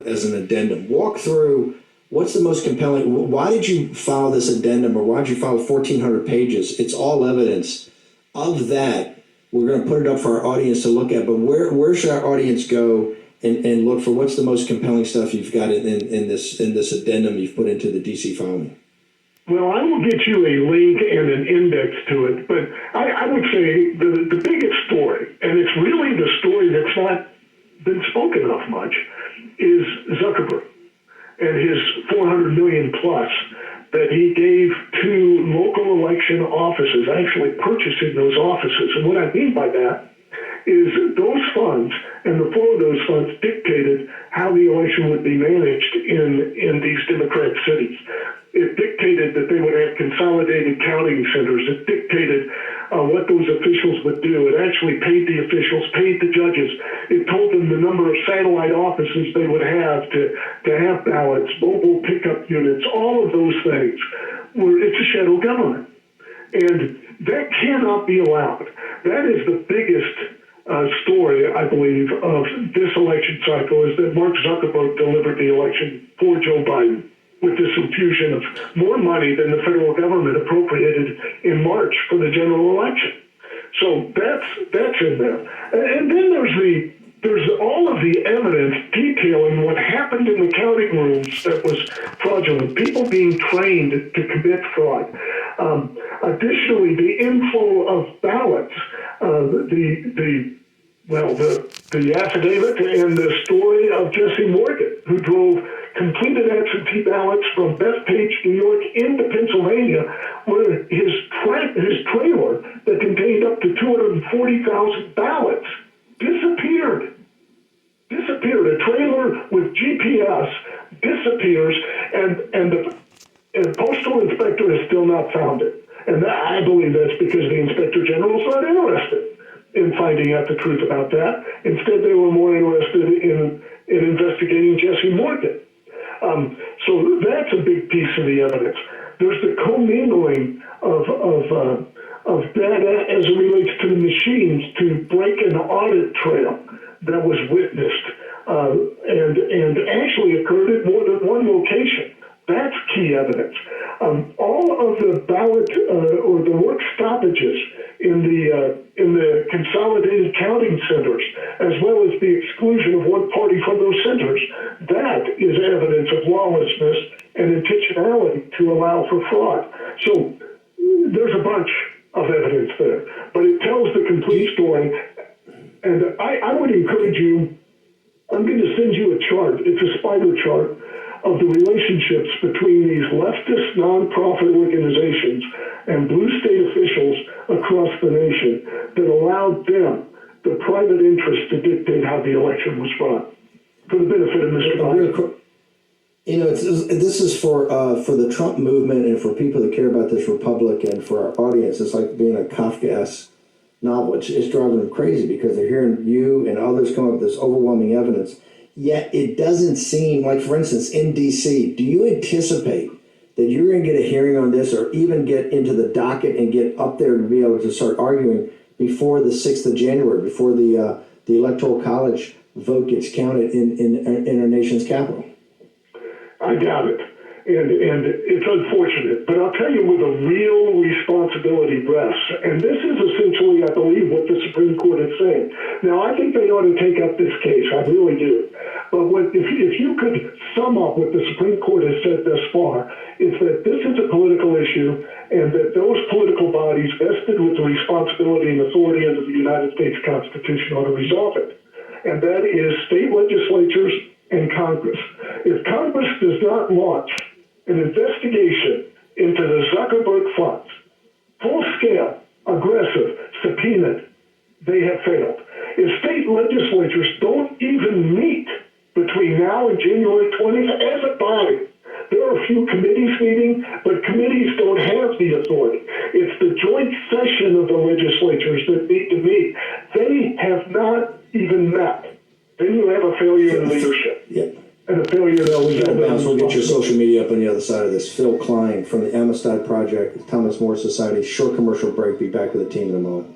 as an addendum. Walk through what's the most compelling. Why did you file this addendum, or why did you file 1,400 pages? It's all evidence of that. We're going to put it up for our audience to look at, but where should our audience go and look for what's the most compelling stuff you've got in this addendum you've put into the DC filing? Well, I will get you a link and an index to it, but I would say the biggest story, and it's really the story that's not been spoken of much, is Zuckerberg and his 400 million plus that he gave to local election offices, actually purchasing those offices. And what I mean by that is those funds and the flow of those funds dictated how the election would be managed in these Democrat cities. It dictated that they would have consolidated counting centers. It dictated what those officials would do. It actually paid the officials, paid the judges. It told them the number of satellite offices they would have to have ballots, mobile pickup units, all of those things. It's a shadow government. And that cannot be allowed. That is the biggest story, I believe, of this election cycle, is that Mark Zuckerberg delivered the election for Joe Biden with this infusion of more money than the federal government appropriated in March for the general election. So that's in there. And then there's all of the evidence detailing what happened in the counting rooms that was fraudulent, people being trained to commit fraud. Additionally, the inflow of ballots, the affidavit and the story of Jesse Morgan, who drove completed absentee ballots from Bethpage, New York, into Pennsylvania, where his trailer that contained up to 240,000 ballots disappeared. A trailer with GPS disappears, and the postal inspector has still not found it. And I believe that's because the inspector general is not interested in finding out the truth about that. Instead, they were more interested in investigating Jesse Morgan. So that's a big piece of the evidence. There's the commingling of data as it relates to the machines to break an audit trail that was witnessed and actually occurred at more than one location. That's key evidence. All of the ballot or the work stoppages in the consolidated counting centers, as well as the exclusion of one party from those centers, that is evidence of lawlessness and intentionality to allow for fraud. So there's a bunch of evidence there, but it tells the complete story. And I would encourage you, I'm going to send you a chart. It's a spider chart of the relationships between these leftist nonprofit organizations and blue state officials across the nation that allowed them, the private interest, to dictate how the election was run for the benefit of Mr. Biden. You know, this is for the Trump movement and for people that care about this republic, and for our audience. It's like being a Kafka-esque novel. It's driving them crazy because they're hearing you and others come up with this overwhelming evidence. Yet it doesn't seem like, for instance, in DC, do you anticipate that you're going to get a hearing on this, or even get into the docket and get up there to be able to start arguing before the 6th of January, before the Electoral College vote gets counted in our nation's capital? I doubt it. And it's unfortunate, but I'll tell you where the real responsibility rests. And this is essentially, I believe, what the Supreme Court is saying. Now, I think they ought to take up this case. I really do. But if you could sum up what the Supreme Court has said thus far, it's that this is a political issue, and that those political bodies vested with the responsibility and authority under the United States Constitution ought to resolve it. And that is state legislatures and Congress. If Congress does not launch an investigation into the Zuckerberg funds, full-scale, aggressive, subpoenaed, they have failed. If state legislatures don't even meet between now and January 20th as a body, there are a few committees meeting, but committees don't have the authority. It's the joint session of the legislatures that need to meet. They have not even met. Then you have a failure in leadership. Yep. And a failure that was We'll get your social media up on the other side of this. Phil Klein from the Amistad Project, Thomas More Society. Short commercial break. Be back with the team in a moment.